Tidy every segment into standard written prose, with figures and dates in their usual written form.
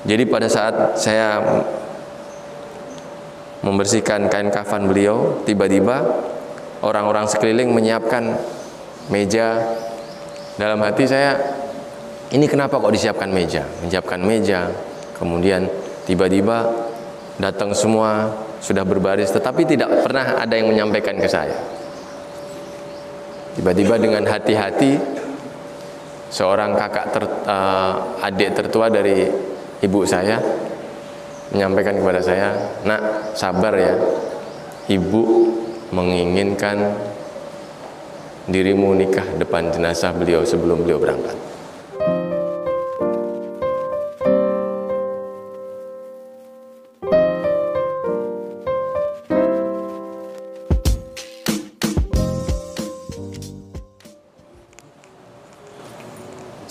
Jadi pada saat saya membersihkan kain kafan beliau, tiba-tiba orang-orang sekeliling menyiapkan meja. Dalam hati saya, ini kenapa kok disiapkan meja? Menyiapkan meja, kemudian tiba-tiba datang semua, sudah berbaris, tetapi tidak pernah ada yang menyampaikan ke saya. Tiba-tiba dengan hati-hati, seorang adik tertua dari ibu saya menyampaikan kepada saya, "Nak, sabar ya, ibu menginginkan dirimu nikah depan jenazah beliau sebelum beliau berangkat."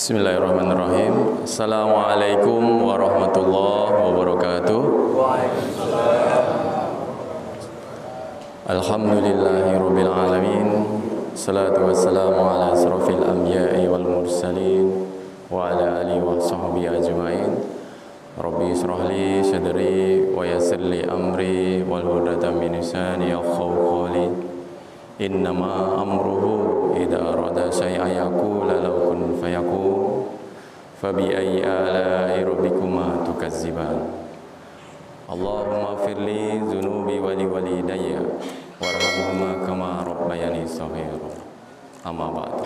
Bismillahirrahmanirrahim. Assalamualaikum warahmatullahi wabarakatuh. Alhamdulillahirabbil alamin. Salatu wassalamu ala asrofil anbiya'i wal mursalin wa ala alihi wa sahbihi ajma'in. Rabbi israh li sadri wa yassir li amri wal hudatan min lisani yafqahu qawli. Innama amruhu idza arada syai'an yaqula lahu kun fayakun. Fabi ayyi ala'i rabbikuma tukazziban. Allahumma firli dzunubi wa li walidayya warhamhuma kama rabbayani shaghira. Amma ba'du.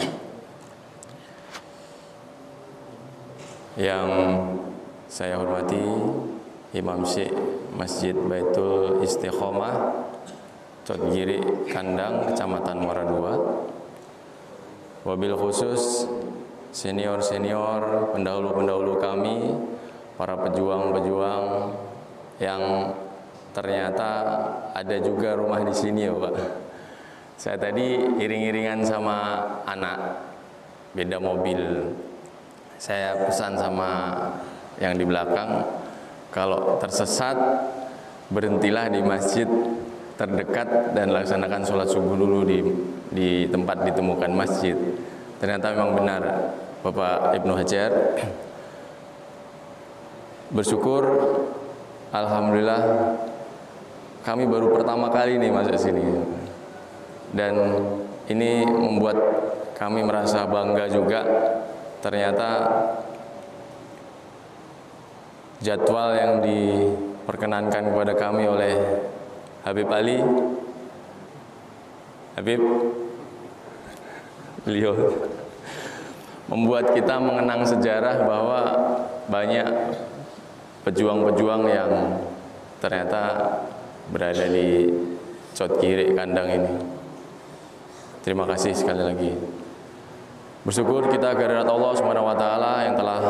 Yang saya hormati Imam Syekh Masjid Baitul Istiqomah Cotgiri Kandang, Kecamatan Muara II. Wabil khusus senior-senior, pendahulu-pendahulu kami, para pejuang-pejuang yang ternyata ada juga rumah di sini ya Pak. Saya tadi iring-iringan sama anak, beda mobil. Saya pesan sama yang di belakang, kalau tersesat berhentilah di masjid terdekat dan laksanakan sholat subuh dulu di tempat ditemukan masjid. Ternyata memang benar Bapak Ibnu Hajar. Bersyukur, alhamdulillah kami baru pertama kali nih masuk sini, dan ini membuat kami merasa bangga juga. Ternyata jadwal yang diperkenankan kepada kami oleh Habib Ali, beliau membuat kita mengenang sejarah bahwa banyak pejuang-pejuang yang ternyata berada di Cotgiri Kandang ini. Terima kasih sekali lagi. Bersyukur kita kehadirat Allah Subhanahu wa taala yang telah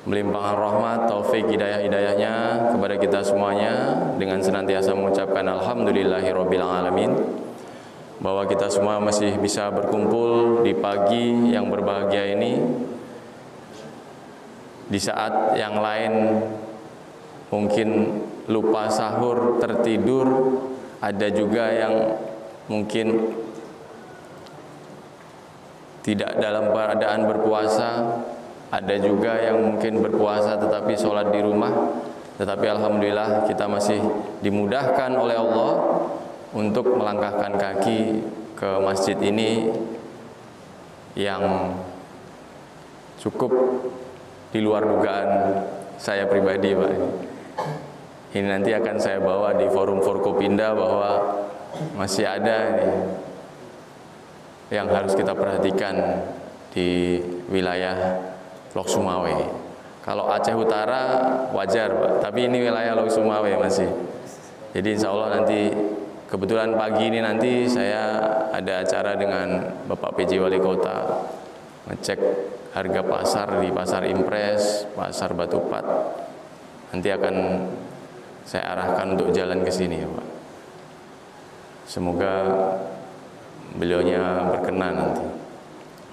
melimpahkan rahmat, taufik, hidayah-hidayahnya kepada kita semuanya, dengan senantiasa mengucapkan alhamdulillahirabbil alamin, bahwa kita semua masih bisa berkumpul di pagi yang berbahagia ini, di saat yang lain mungkin lupa sahur, tertidur, ada juga yang mungkin tidak dalam keadaan berpuasa. Ada juga yang mungkin berpuasa tetapi sholat di rumah. Tetapi alhamdulillah kita masih dimudahkan oleh Allah untuk melangkahkan kaki ke masjid ini yang cukup di luar dugaan saya pribadi Pak. Ini nanti akan saya bawa di forum Forkopinda bahwa masih ada nih yang harus kita perhatikan di wilayah Lok Sumawe. Kalau Aceh Utara wajar Pak, tapi ini wilayah Lok Sumawe masih. Jadi insya Allah nanti, kebetulan pagi ini nanti saya ada acara dengan Bapak PJ Wali Kota, ngecek harga pasar di Pasar Impres, Pasar Batupat. Nanti akan saya arahkan untuk jalan ke sini ya Pak. Semoga beliaunya berkenan nanti.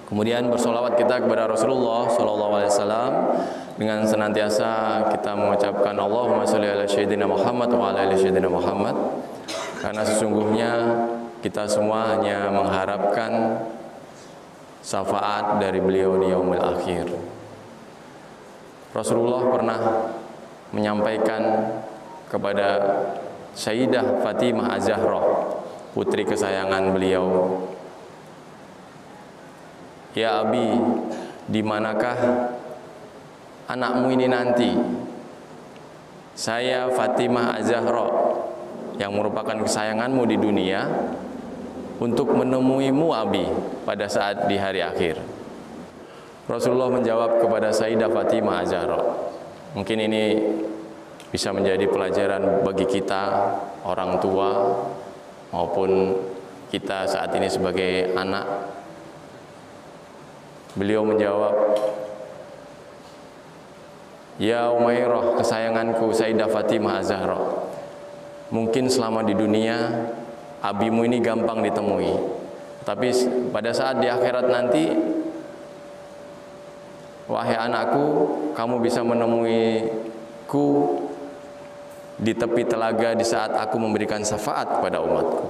Kemudian bersolawat kita kepada Rasulullah SAW dengan senantiasa kita mengucapkan Allahumma sholli ala sayyidina Muhammad wa ala ali sayyidina Muhammad, karena sesungguhnya kita semua hanya mengharapkan syafaat dari beliau di yaumil akhir. Rasulullah pernah menyampaikan kepada Sayyidah Fatimah Az-Zahra, putri kesayangan beliau, "Ya Abi, di manakah anakmu ini nanti?" "Saya Fatimah Az-Zahra yang merupakan kesayanganmu di dunia untuk menemuimu Abi pada saat di hari akhir." Rasulullah menjawab kepada Sayyidah Fatimah Az-Zahra. Mungkin ini bisa menjadi pelajaran bagi kita orang tua maupun kita saat ini sebagai anak. Beliau menjawab, "Ya Umairah, kesayanganku Sayyidah Fatimah Az-Zahra, mungkin selama di dunia abimu ini gampang ditemui, tapi pada saat di akhirat nanti, wahai anakku, kamu bisa menemuiku di tepi telaga di saat aku memberikan syafaat kepada umatku."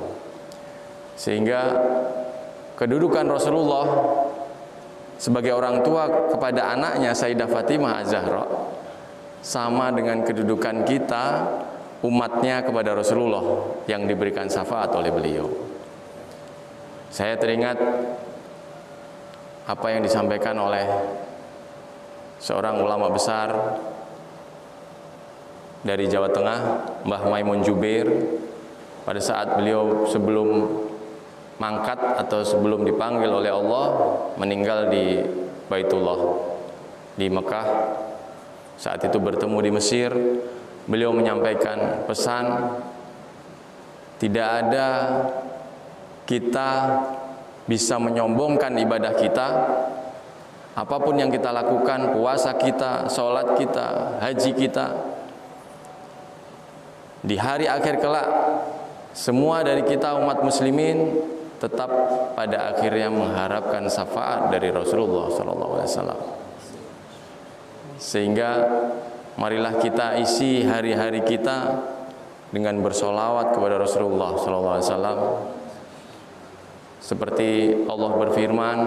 Sehingga kedudukan Rasulullah sebagai orang tua kepada anaknya Sayyidah Fatimah Az-Zahra sama dengan kedudukan kita umatnya kepada Rasulullah yang diberikan syafaat oleh beliau. Saya teringat apa yang disampaikan oleh seorang ulama besar dari Jawa Tengah, Mbah Maimun Jubair, pada saat beliau sebelum mangkat atau sebelum dipanggil oleh Allah meninggal di Baitullah di Mekah. Saat itu bertemu di Mesir, beliau menyampaikan pesan, tidak ada kita bisa menyombongkan ibadah kita, apapun yang kita lakukan, puasa kita, sholat kita, haji kita, di hari akhir kelak semua dari kita umat muslimin tetap pada akhirnya mengharapkan syafaat dari Rasulullah SAW. Sehingga marilah kita isi hari-hari kita dengan bersolawat kepada Rasulullah SAW. Seperti Allah berfirman,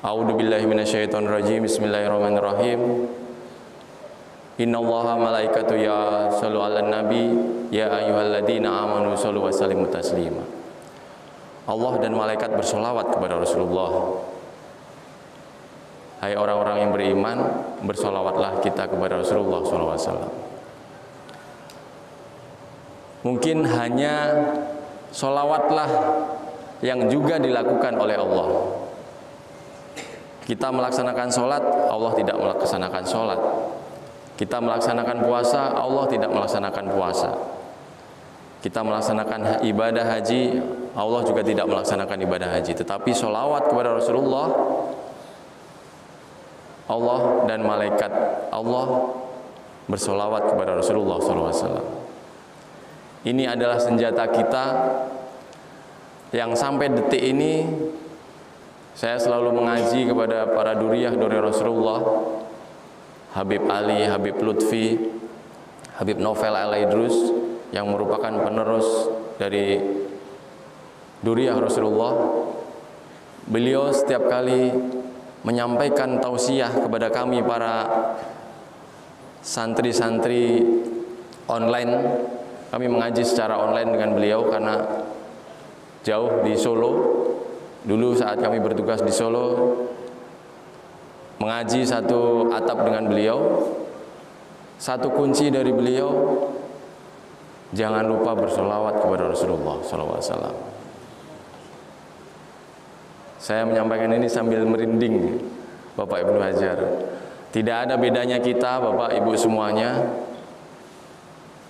"A'udzubillahi minasyaitonirrajim, bismillahirrahmanirrahim. Innallaha malaikatu ya sallu 'alan nabi ya ayyuhalladzina amanu shallu wa sallimu taslima." Allah dan malaikat bersolawat kepada Rasulullah. Hai orang-orang yang beriman, bersolawatlah kita kepada Rasulullah SAW. Mungkin hanya solawatlah yang juga dilakukan oleh Allah. Kita melaksanakan sholat, Allah tidak melaksanakan sholat. Kita melaksanakan puasa, Allah tidak melaksanakan puasa. Kita melaksanakan ibadah haji, Allah juga tidak melaksanakan ibadah haji. Tetapi sholawat kepada Rasulullah, Allah dan malaikat Allah bersolawat kepada Rasulullah SAW. Ini adalah senjata kita yang sampai detik ini saya selalu mengaji kepada para duriyah dari Rasulullah, Habib Ali, Habib Lutfi, Habib Novel Al-Idrus, yang merupakan penerus dari duriyah Rasulullah. Beliau setiap kali menyampaikan tausiah kepada kami para santri-santri online. Kami mengaji secara online dengan beliau karena jauh di Solo. Dulu saat kami bertugas di Solo, mengaji satu atap dengan beliau. Satu kunci dari beliau, jangan lupa bersolawat kepada Rasulullah SAW. Saya menyampaikan ini sambil merinding, Bapak Ibnu Hajar. Tidak ada bedanya kita, Bapak Ibu semuanya.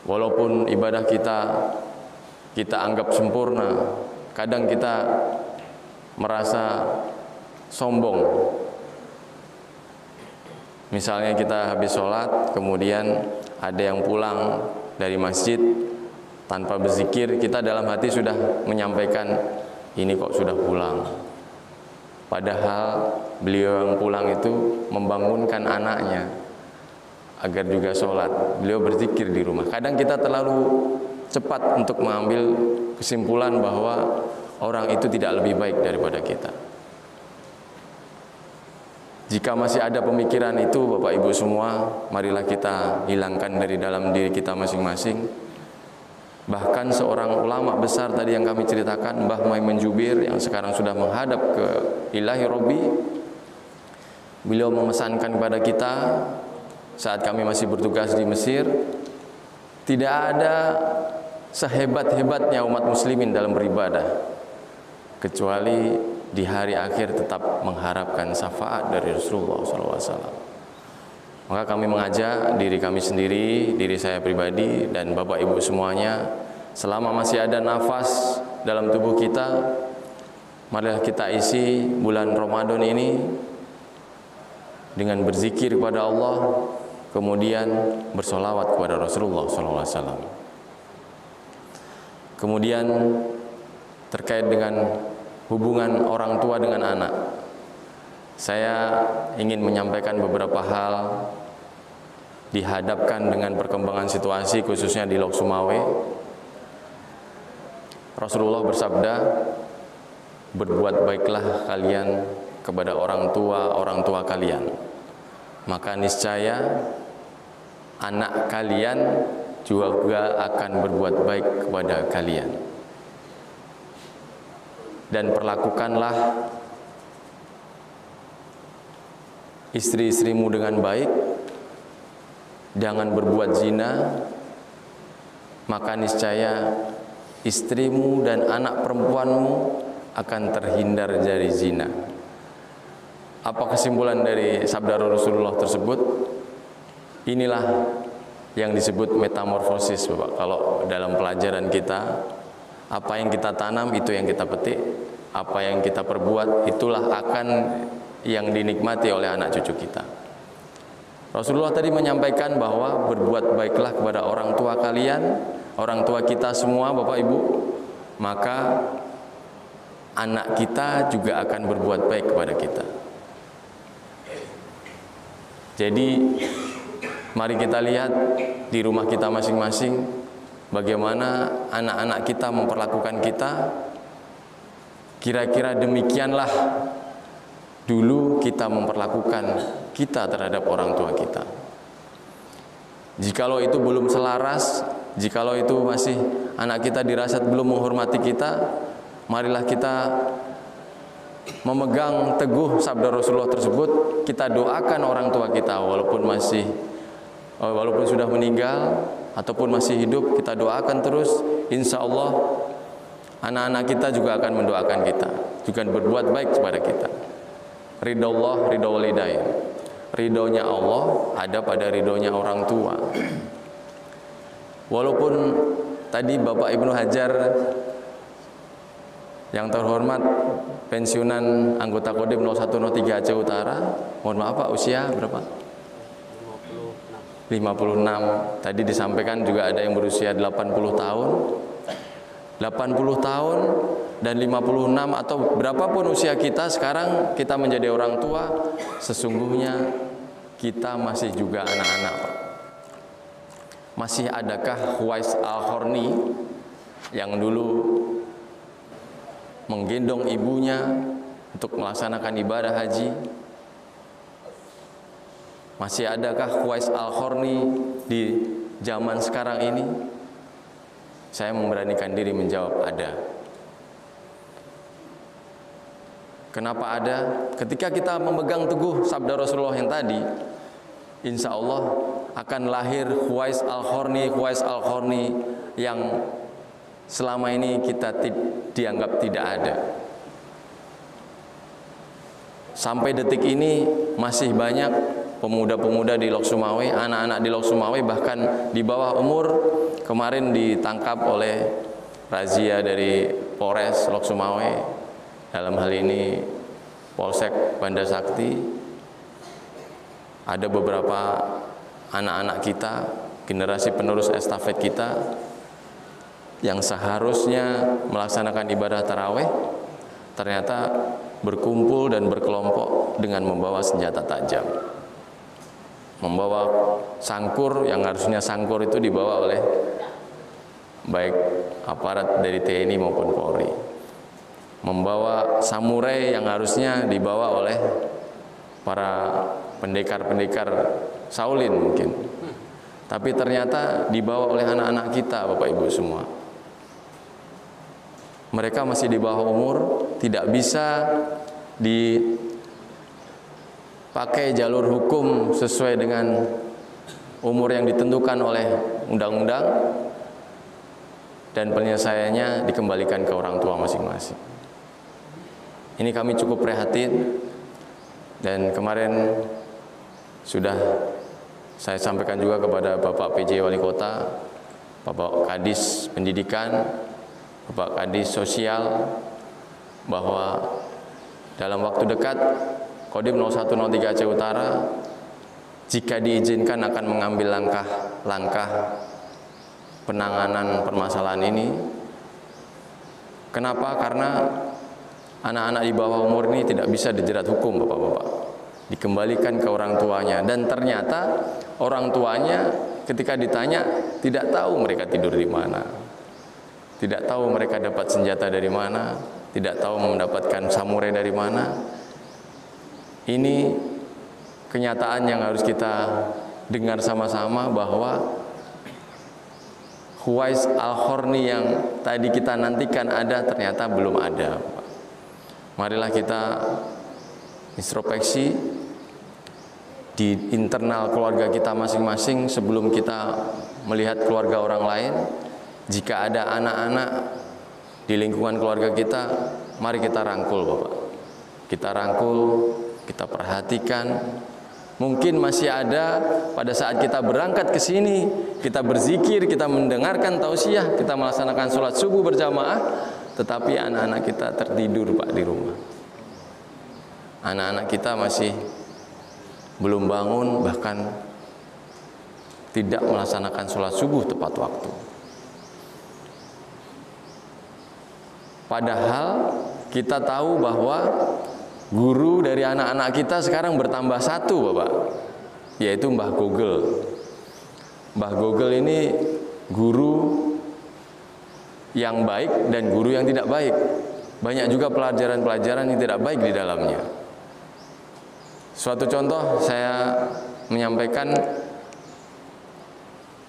Walaupun ibadah kita anggap sempurna, kadang kita merasa sombong. Misalnya kita habis sholat, kemudian ada yang pulang dari masjid tanpa berzikir, kita dalam hati sudah menyampaikan, ini kok sudah pulang. Padahal beliau yang pulang itu membangunkan anaknya agar juga sholat. Beliau berzikir di rumah. Kadang kita terlalu cepat untuk mengambil kesimpulan bahwa orang itu tidak lebih baik daripada kita. Jika masih ada pemikiran itu, Bapak Ibu semua, marilah kita hilangkan dari dalam diri kita masing-masing. Bahkan seorang ulama besar tadi yang kami ceritakan, Mbah Maimun Jubir, yang sekarang sudah menghadap ke Ilahi Robbi, beliau memesankan kepada kita saat kami masih bertugas di Mesir, tidak ada sehebat-hebatnya umat muslimin dalam beribadah kecuali di hari akhir tetap mengharapkan syafaat dari Rasulullah SAW. Maka kami mengajak diri kami sendiri, diri saya pribadi, dan Bapak Ibu semuanya, selama masih ada nafas dalam tubuh kita, marilah kita isi bulan Ramadan ini dengan berzikir kepada Allah, kemudian bersolawat kepada Rasulullah SAW. Kemudian terkait dengan hubungan orang tua dengan anak, saya ingin menyampaikan beberapa hal dihadapkan dengan perkembangan situasi khususnya di Lok Sumawe. Rasulullah bersabda, berbuat baiklah kalian kepada orang tua kalian, maka niscaya anak kalian juga akan berbuat baik kepada kalian. Dan perlakukanlah istri-istrimu dengan baik, jangan berbuat zina, maka niscaya istrimu dan anak perempuanmu akan terhindar dari zina. Apa kesimpulan dari sabda Rasulullah tersebut? Inilah yang disebut metamorfosis, Bapak. Kalau dalam pelajaran kita, apa yang kita tanam itu yang kita petik, apa yang kita perbuat itulah akan yang dinikmati oleh anak cucu kita. Rasulullah tadi menyampaikan bahwa berbuat baiklah kepada orang tua kalian, orang tua kita semua, Bapak Ibu, maka anak kita juga akan berbuat baik kepada kita. Jadi mari kita lihat di rumah kita masing-masing, bagaimana anak-anak kita memperlakukan kita. Kira-kira demikianlah dulu kita memperlakukan kita terhadap orang tua kita. Jikalau itu belum selaras, jikalau itu masih anak kita dirasa belum menghormati kita, marilah kita memegang teguh sabda Rasulullah tersebut. Kita doakan orang tua kita walaupun sudah meninggal ataupun masih hidup, kita doakan terus. Insya Allah anak-anak kita juga akan mendoakan kita, juga berbuat baik kepada kita. Ridho Allah, ridho walidain. Ridhonya Allah ada pada ridhonya orang tua. Walaupun tadi Bapak Ibnu Hajar yang terhormat pensiunan anggota Kodim 0103 Aceh Utara, mohon maaf Pak, usia berapa? 56. Tadi disampaikan juga ada yang berusia 80 tahun. 80 tahun dan 56 atau berapapun usia kita, sekarang kita menjadi orang tua, sesungguhnya kita masih juga anak-anak, Pak. Masih adakah Huwais Al-Qarni yang dulu menggendong ibunya untuk melaksanakan ibadah haji? Masih adakah Huwais Al-Qarni di zaman sekarang ini? Saya memberanikan diri menjawab ada. Kenapa ada? Ketika kita memegang teguh sabda Rasulullah yang tadi, insya Allah akan lahir Huwais Al-Qarni yang selama ini kita dianggap tidak ada. Sampai detik ini masih banyak pemuda-pemuda di Lok Sumawe, anak-anak di Lok Sumawe bahkan di bawah umur, kemarin ditangkap oleh razia dari Polres Lok Sumawe, dalam hal ini Polsek Banda Sakti. Ada beberapa anak-anak kita, generasi penerus estafet kita, yang seharusnya melaksanakan ibadah taraweh, ternyata berkumpul dan berkelompok dengan membawa senjata tajam, membawa sangkur yang harusnya sangkur itu dibawa oleh baik aparat dari TNI maupun Polri, membawa samurai yang harusnya dibawa oleh para pendekar-pendekar Shaolin mungkin. Tapi ternyata dibawa oleh anak-anak kita, Bapak Ibu semua. Mereka masih di bawah umur, tidak bisa dipakai jalur hukum sesuai dengan umur yang ditentukan oleh undang-undang, dan penyelesaiannya dikembalikan ke orang tua masing-masing. Ini kami cukup prihatin, dan kemarin sudah saya sampaikan juga kepada Bapak PJ Wali Kota, Bapak Kadis Pendidikan, Bapak Kadis Sosial, bahwa dalam waktu dekat Kodim 0103 Aceh Utara jika diizinkan akan mengambil langkah penanganan permasalahan ini. Kenapa? Karena anak-anak di bawah umur ini tidak bisa dijerat hukum, Bapak-bapak. Dikembalikan ke orang tuanya, dan ternyata orang tuanya ketika ditanya tidak tahu mereka tidur di mana, tidak tahu mereka dapat senjata dari mana, tidak tahu mendapatkan samurai dari mana. Ini kenyataan yang harus kita dengar sama-sama, bahwa Huwais Al-Qarni yang tadi kita nantikan ada, ternyata belum ada. Marilah kita introspeksi di internal keluarga kita masing-masing sebelum kita melihat keluarga orang lain. Jika ada anak-anak di lingkungan keluarga kita, mari kita rangkul, Bapak. Kita rangkul, kita perhatikan. Mungkin masih ada pada saat kita berangkat ke sini, kita berzikir, kita mendengarkan tausiah, kita melaksanakan sholat subuh berjamaah, tetapi anak-anak kita tertidur, Pak, di rumah. Anak-anak kita masih belum bangun, bahkan tidak melaksanakan sholat subuh tepat waktu. Padahal kita tahu bahwa guru dari anak-anak kita sekarang bertambah satu, Bapak, yaitu Mbah Google. Mbah Google ini guru yang baik dan guru yang tidak baik. Banyak juga pelajaran-pelajaran yang tidak baik di dalamnya. Suatu contoh saya menyampaikan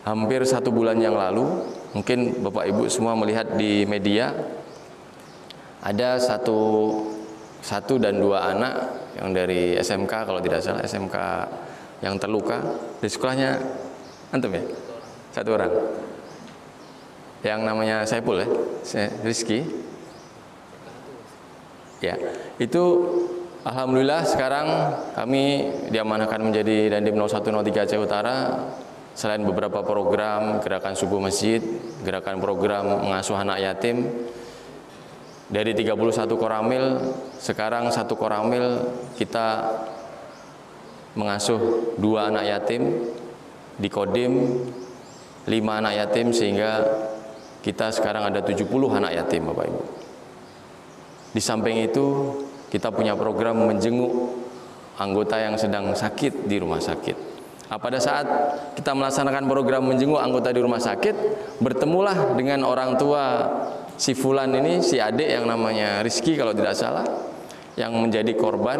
hampir 1 bulan yang lalu, mungkin Bapak Ibu semua melihat di media, ada satu dan 2 anak yang dari SMK, kalau tidak salah SMK, yang terluka di sekolahnya. Antum ya? 1 orang yang namanya Saiful ya, Rizky ya. Itu alhamdulillah sekarang kami diamanahkan menjadi Dandim 0103 Aceh Utara. Selain beberapa program gerakan subuh masjid, gerakan program mengasuh anak yatim, dari 31 koramil, sekarang 1 koramil kita mengasuh 2 anak yatim, di Kodim 5 anak yatim, sehingga kita sekarang ada 70 anak yatim, Bapak Ibu. Di samping itu kita punya program menjenguk anggota yang sedang sakit di rumah sakit. Pada saat kita melaksanakan program menjenguk anggota di rumah sakit, bertemulah dengan orang tua si Fulan ini, si adik yang namanya Rizky kalau tidak salah, yang menjadi korban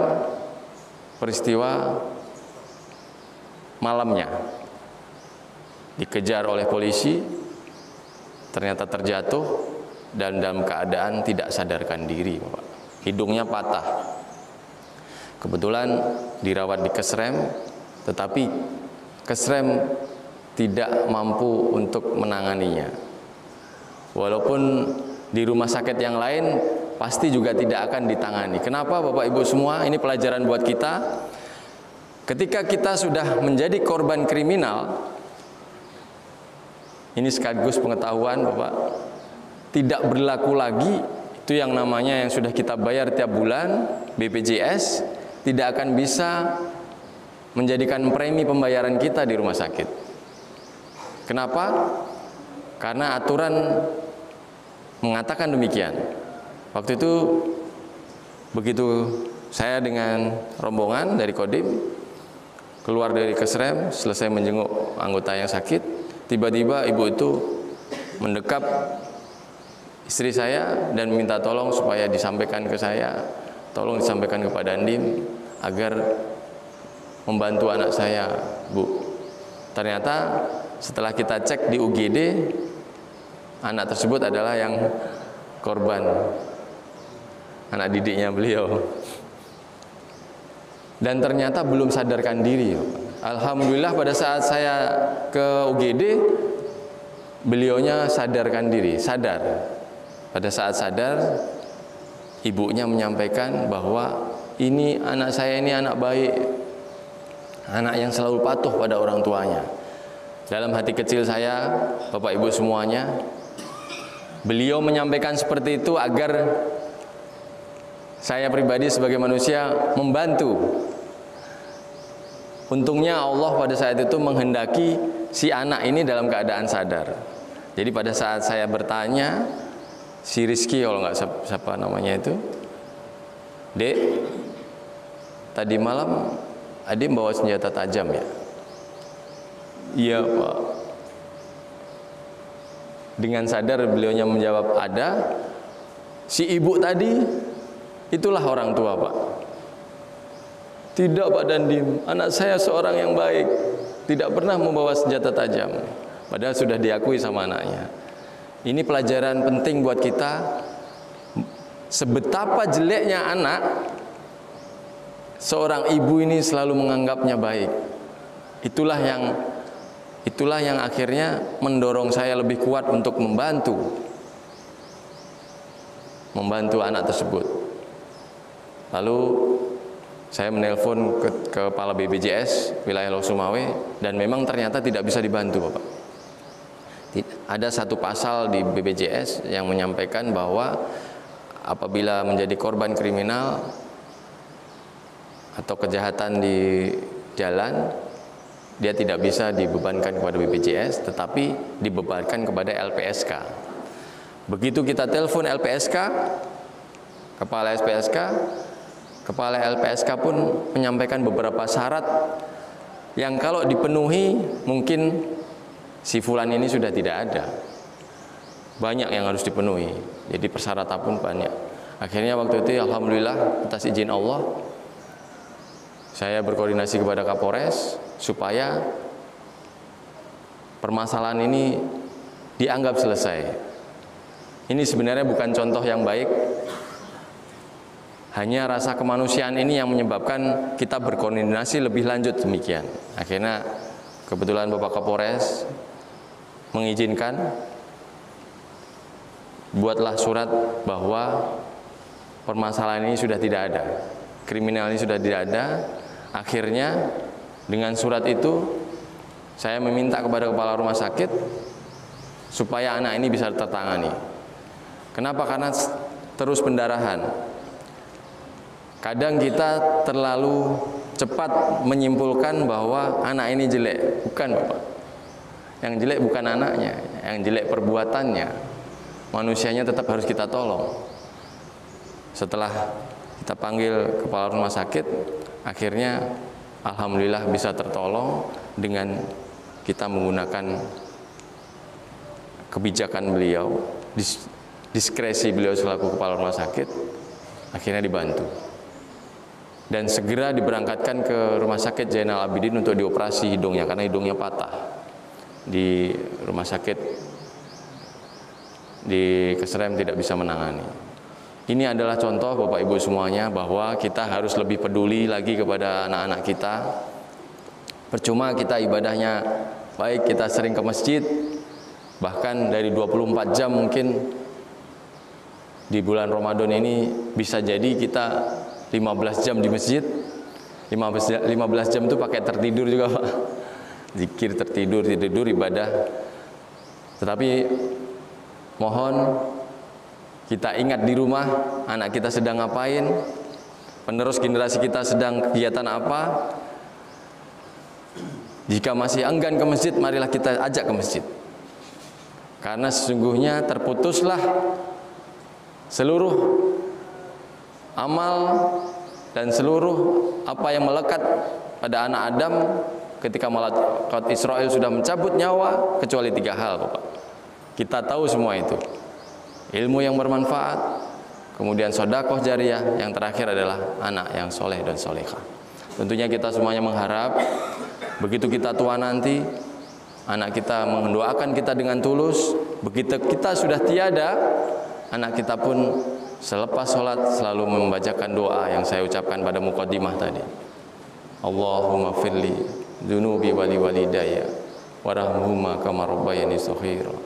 peristiwa malamnya. Dikejar oleh polisi, ternyata terjatuh dan dalam keadaan tidak sadarkan diri, Bapak. Hidungnya patah. Kebetulan dirawat di Kesrem, tetapi Kesrem tidak mampu untuk menanganinya. Walaupun di rumah sakit yang lain pasti juga tidak akan ditangani. Kenapa, Bapak Ibu semua? Ini pelajaran buat kita. Ketika kita sudah menjadi korban kriminal, ini sekaligus pengetahuan, Bapak, tidak berlaku lagi itu yang namanya yang sudah kita bayar tiap bulan, BPJS, tidak akan bisa menjadikan premi pembayaran kita di rumah sakit. Kenapa? Karena aturan mengatakan demikian. Waktu itu begitu saya dengan rombongan dari Kodim keluar dari Kesrem, selesai menjenguk anggota yang sakit, tiba-tiba ibu itu mendekap istri saya dan minta tolong supaya disampaikan ke saya, tolong disampaikan kepada Dandim agar membantu anak saya, Bu. Ternyata setelah kita cek di UGD, anak tersebut adalah yang korban, anak didiknya beliau. Dan ternyata belum sadarkan diri. Alhamdulillah pada saat saya ke UGD, beliaunya sadarkan diri, sadar. Pada saat sadar, ibunya menyampaikan bahwa ini anak saya ini anak baik, anak yang selalu patuh pada orang tuanya. Dalam hati kecil saya, Bapak Ibu semuanya, beliau menyampaikan seperti itu agar saya pribadi sebagai manusia membantu. Untungnya Allah pada saat itu menghendaki si anak ini dalam keadaan sadar. Jadi pada saat saya bertanya, si Rizky, kalau nggak siapa namanya itu, Dek, tadi malam adik bawa senjata tajam ya? Iya Pak. Dengan sadar beliaunya menjawab ada. Si ibu tadi, itulah orang tua Pak. Tidak Pak Dandim, anak saya seorang yang baik, tidak pernah membawa senjata tajam. Padahal sudah diakui sama anaknya. Ini pelajaran penting buat kita. Sebetapa jeleknya anak, seorang ibu ini selalu menganggapnya baik. Itulah yang akhirnya mendorong saya lebih kuat untuk membantu anak tersebut. Lalu saya menelpon ke kepala BPJS wilayah Losumawe, dan memang ternyata tidak bisa dibantu Bapak. Ada satu pasal di BPJS yang menyampaikan bahwa apabila menjadi korban kriminal atau kejahatan di jalan, dia tidak bisa dibebankan kepada BPJS, tetapi dibebankan kepada LPSK. Begitu kita telepon LPSK, kepala LPSK pun menyampaikan beberapa syarat yang kalau dipenuhi mungkin si fulan ini sudah tidak ada. Banyak yang harus dipenuhi, jadi persyaratan pun banyak. Akhirnya waktu itu alhamdulillah atas izin Allah, saya berkoordinasi kepada Kapolres supaya permasalahan ini dianggap selesai. Ini sebenarnya bukan contoh yang baik. Hanya rasa kemanusiaan ini yang menyebabkan kita berkoordinasi lebih lanjut demikian. Akhirnya kebetulan Bapak Kapolres mengizinkan, buatlah surat bahwa permasalahan ini sudah tidak ada, kriminal ini sudah tidak ada. Akhirnya dengan surat itu saya meminta kepada kepala rumah sakit supaya anak ini bisa tertangani. Kenapa? Karena terus pendarahan. Kadang kita terlalu cepat menyimpulkan bahwa anak ini jelek. Bukan Bapak. Yang jelek bukan anaknya, yang jelek perbuatannya. Manusianya tetap harus kita tolong. Setelah kita panggil kepala rumah sakit, akhirnya alhamdulillah bisa tertolong dengan kita menggunakan kebijakan beliau, diskresi beliau selaku kepala rumah sakit, akhirnya dibantu. Dan segera diberangkatkan ke Rumah Sakit Zainal Abidin untuk dioperasi hidungnya karena hidungnya patah. Di rumah sakit di Keserem tidak bisa menangani. Ini adalah contoh Bapak Ibu semuanya bahwa kita harus lebih peduli lagi kepada anak-anak kita. Percuma kita ibadahnya baik, kita sering ke masjid, bahkan dari 24 jam mungkin di bulan Ramadan ini bisa jadi kita 15 jam di masjid, 15 jam itu pakai tertidur juga Pak. Zikir, tertidur ibadah. Tetapi mohon kita ingat di rumah anak kita sedang ngapain, penerus generasi kita sedang kegiatan apa. Jika masih enggan ke masjid, marilah kita ajak ke masjid. Karena sesungguhnya terputuslah seluruh amal dan seluruh apa yang melekat pada anak Adam ketika malaikat Israel sudah mencabut nyawa, kecuali 3 hal Bapak. Kita tahu semua itu. Ilmu yang bermanfaat, kemudian sedekah jariyah, yang terakhir adalah anak yang soleh dan solehah. Tentunya kita semuanya mengharap begitu kita tua nanti, anak kita mendoakan kita dengan tulus. Begitu kita sudah tiada, anak kita pun selepas sholat selalu membacakan doa yang saya ucapkan pada muqaddimah tadi. Allahumma firli dzunubi wali walidayya warhamhuma kama rabbayani shaghira.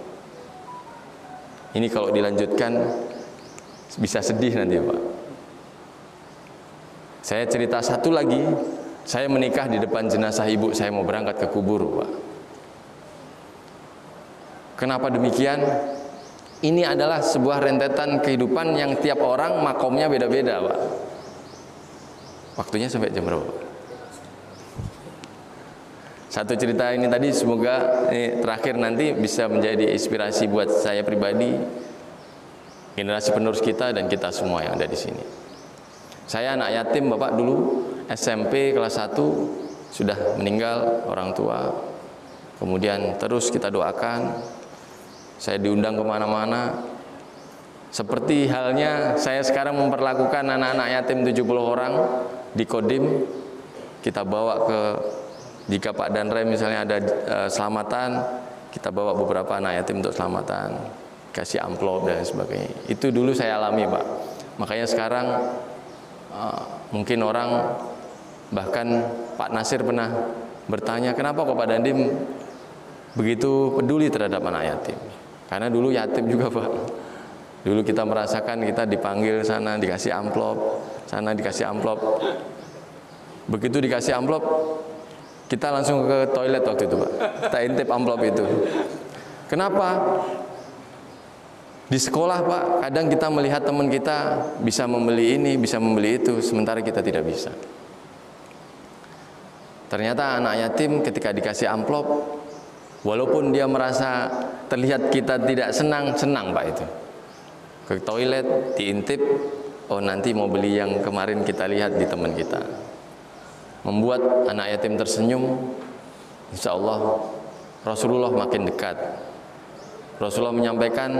Ini kalau dilanjutkan bisa sedih nanti, Pak. Saya cerita satu lagi. Saya menikah di depan jenazah ibu saya mau berangkat ke kubur, Pak. Kenapa demikian? Ini adalah sebuah rentetan kehidupan yang tiap orang makomnya beda-beda, Pak. Waktunya sampai jam berapa, Pak? Satu cerita ini tadi semoga ini terakhir nanti bisa menjadi inspirasi buat saya pribadi, generasi penerus kita dan kita semua yang ada di sini. Saya anak yatim, Bapak, dulu SMP kelas 1 sudah meninggal orang tua. Kemudian terus kita doakan. Saya diundang kemana-mana. Seperti halnya saya sekarang memperlakukan anak-anak yatim 70 orang di Kodim. Kita bawa ke, jika Pak Danrem misalnya ada selamatan, kita bawa beberapa anak yatim untuk selamatan, kasih amplop dan sebagainya. Itu dulu saya alami, Pak. Makanya sekarang mungkin orang, bahkan Pak Nasir pernah bertanya, kenapa kok Pak Dandim begitu peduli terhadap anak yatim? Karena dulu yatim juga, Pak. Dulu kita merasakan kita dipanggil sana dikasih amplop, sana dikasih amplop. Begitu dikasih amplop, kita langsung ke toilet waktu itu, Pak. Kita intip amplop itu. Kenapa? Di sekolah, Pak, kadang kita melihat teman kita bisa membeli ini, bisa membeli itu, sementara kita tidak bisa. Ternyata anak yatim ketika dikasih amplop, walaupun dia merasa terlihat kita tidak senang, Pak itu. Ke toilet, diintip, oh nanti mau beli yang kemarin kita lihat di teman kita. Membuat anak yatim tersenyum, insya Allah Rasulullah makin dekat. Rasulullah menyampaikan,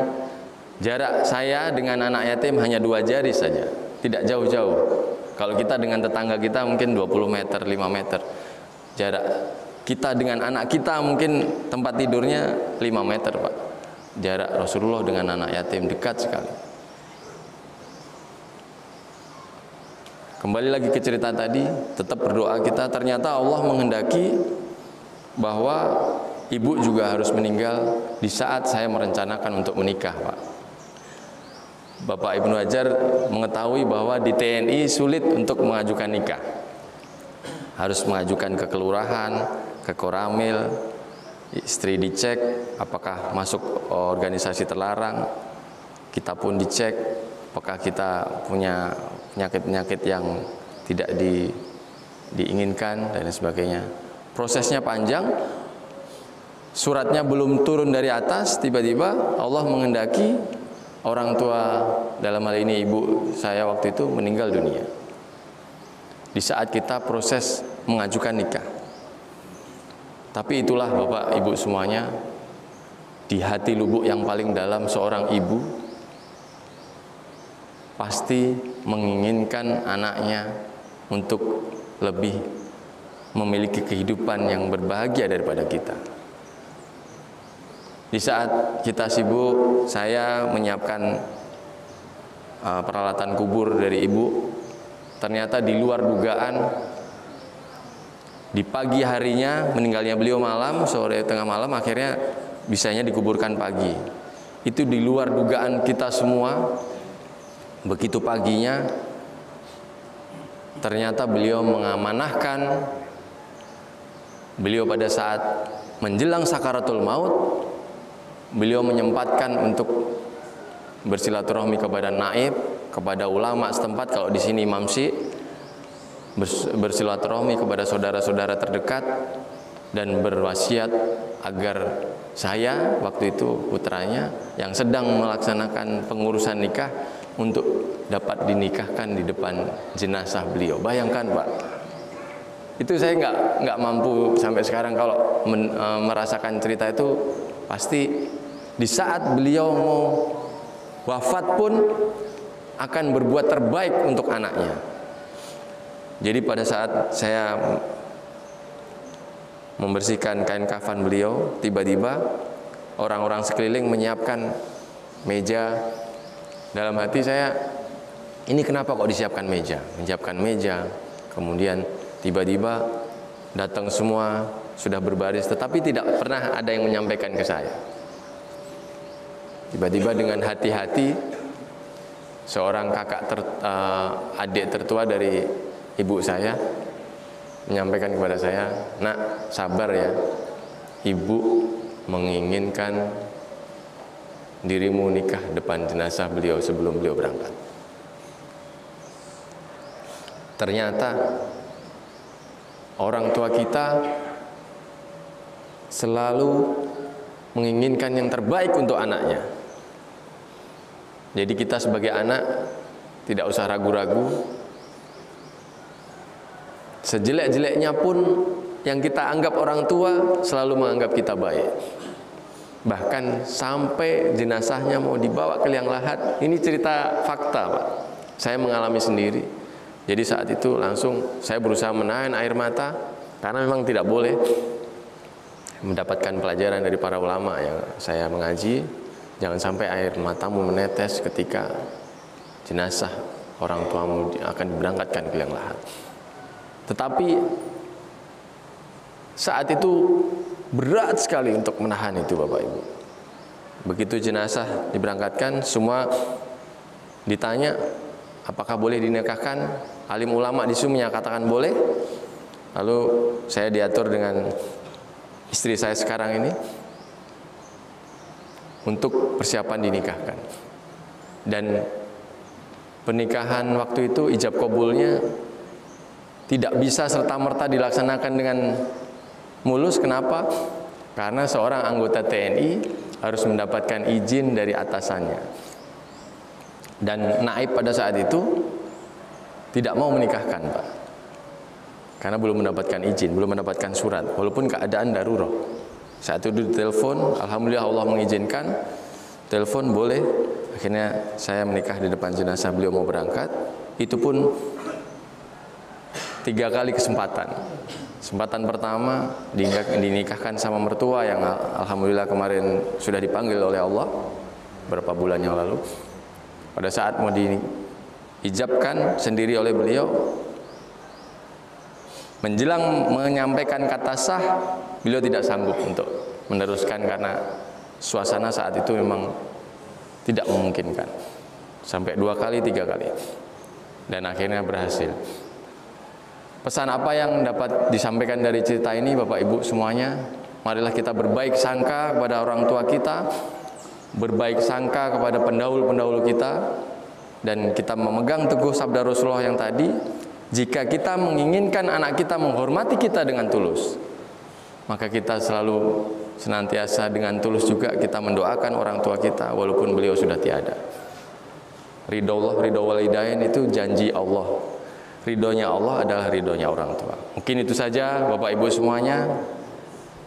jarak saya dengan anak yatim hanya 2 jari saja, tidak jauh-jauh. Kalau kita dengan tetangga kita mungkin 20 meter, 5 meter. Jarak kita dengan anak kita mungkin tempat tidurnya 5 meter, Pak. Jarak Rasulullah dengan anak yatim dekat sekali. Kembali lagi ke cerita tadi, tetap berdoa kita. Ternyata Allah menghendaki bahwa ibu juga harus meninggal di saat saya merencanakan untuk menikah, Pak. Bapak Ibnu Hajar mengetahui bahwa di TNI sulit untuk mengajukan nikah. Harus mengajukan ke kelurahan, ke Koramil, istri dicek apakah masuk organisasi terlarang, kita pun dicek apakah kita punya penyakit-penyakit yang tidak diinginkan dan sebagainya. Prosesnya panjang, suratnya belum turun dari atas, tiba-tiba Allah menghendaki orang tua, dalam hal ini ibu saya waktu itu, meninggal dunia di saat kita proses mengajukan nikah. Tapi itulah Bapak Ibu semuanya, di hati lubuk yang paling dalam seorang ibu pasti menginginkan anaknya untuk lebih memiliki kehidupan yang berbahagia daripada kita. Di saat kita sibuk, saya menyiapkan peralatan kubur dari ibu. Ternyata di luar dugaan, di pagi harinya meninggalnya beliau malam, sore tengah malam, akhirnya bisanya dikuburkan pagi. Itu di luar dugaan kita semua. Begitu paginya, ternyata beliau mengamanahkan, beliau pada saat menjelang sakaratul maut, beliau menyempatkan untuk bersilaturahmi kepada naib, kepada ulama setempat, kalau di sini Imam Syekh, bersilaturahmi kepada saudara-saudara terdekat, dan berwasiat agar saya waktu itu putranya yang sedang melaksanakan pengurusan nikah untuk dapat dinikahkan di depan jenazah beliau. Bayangkan, Pak, itu saya nggak mampu sampai sekarang kalau merasakan cerita itu. Pasti di saat beliau mau wafat pun akan berbuat terbaik untuk anaknya. Jadi pada saat saya membersihkan kain kafan beliau, tiba-tiba orang-orang sekeliling menyiapkan meja. Dalam hati saya, ini kenapa kok disiapkan meja? Menyiapkan meja, kemudian tiba-tiba datang semua, sudah berbaris, tetapi tidak pernah ada yang menyampaikan ke saya. Tiba-tiba dengan hati-hati, seorang adik tertua dari ibu saya menyampaikan kepada saya, "Nak, sabar ya, ibu menginginkan dirimu nikah depan jenazah beliau sebelum beliau berangkat." Ternyata orang tua kita selalu menginginkan yang terbaik untuk anaknya. Jadi kita sebagai anak tidak usah ragu-ragu. Sejelek-jeleknya pun yang kita anggap orang tua selalu menganggap kita baik. Bahkan sampai jenazahnya mau dibawa ke liang lahat. Ini cerita fakta, Pak. Saya mengalami sendiri. Jadi saat itu langsung saya berusaha menahan air mata, karena memang tidak boleh. Mendapatkan pelajaran dari para ulama yang saya mengaji, jangan sampai air matamu menetes ketika jenazah orang tuamu akan diberangkatkan ke liang lahat. Tetapi saat itu berat sekali untuk menahan itu, Bapak Ibu. Begitu jenazah diberangkatkan, semua ditanya apakah boleh dinikahkan. Alim ulama di sini menyatakan boleh. Lalu saya diatur dengan istri saya sekarang ini untuk persiapan dinikahkan. Dan pernikahan waktu itu ijab kabulnya tidak bisa serta-merta dilaksanakan dengan mulus. Kenapa? Karena seorang anggota TNI harus mendapatkan izin dari atasannya. Dan naib pada saat itu tidak mau menikahkan, Pak. Karena belum mendapatkan izin, belum mendapatkan surat, walaupun keadaan darurat. Saat itu ditelepon, alhamdulillah Allah mengizinkan. Telepon boleh. Akhirnya saya menikah di depan jenazah beliau mau berangkat. Itu pun 3 kali kesempatan. Kesempatan pertama dinikahkan sama mertua yang alhamdulillah kemarin sudah dipanggil oleh Allah beberapa bulan yang lalu. Pada saat mau diijabkan sendiri oleh beliau, menjelang menyampaikan kata sah, beliau tidak sanggup untuk meneruskan karena suasana saat itu memang tidak memungkinkan. Sampai 2 kali, 3 kali. Dan akhirnya berhasil. Pesan apa yang dapat disampaikan dari cerita ini, Bapak Ibu semuanya? Marilah kita berbaik sangka kepada orang tua kita, berbaik sangka kepada pendahulu-pendahulu kita, dan kita memegang teguh sabda Rasulullah yang tadi, jika kita menginginkan anak kita menghormati kita dengan tulus, maka kita selalu senantiasa dengan tulus juga kita mendoakan orang tua kita walaupun beliau sudah tiada. Ridho Allah, ridho walidain itu janji Allah. Ridhonya Allah adalah ridhonya orang tua. Mungkin itu saja Bapak Ibu semuanya.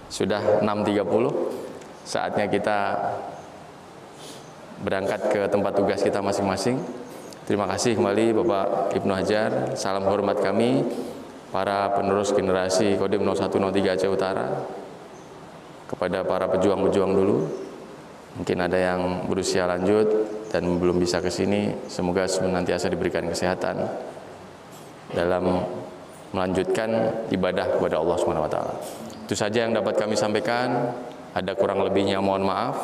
Sudah 6.30. Saatnya kita berangkat ke tempat tugas kita masing-masing. Terima kasih kembali Bapak Ibnu Hajar. Salam hormat kami para penerus generasi Kodim 0103 Aceh Utara. Kepada para pejuang-pejuang dulu, mungkin ada yang berusia lanjut dan belum bisa ke sini, semoga senantiasa diberikan kesehatan dalam melanjutkan ibadah kepada Allah Subhanahu wa taala. Itu saja yang dapat kami sampaikan. Ada kurang lebihnya mohon maaf.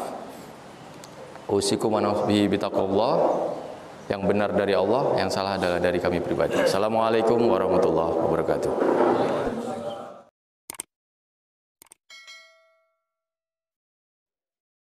Usikum wa nafsihi bitaqwallah. Yang benar dari Allah, yang salah adalah dari kami pribadi. Assalamualaikum warahmatullahi wabarakatuh.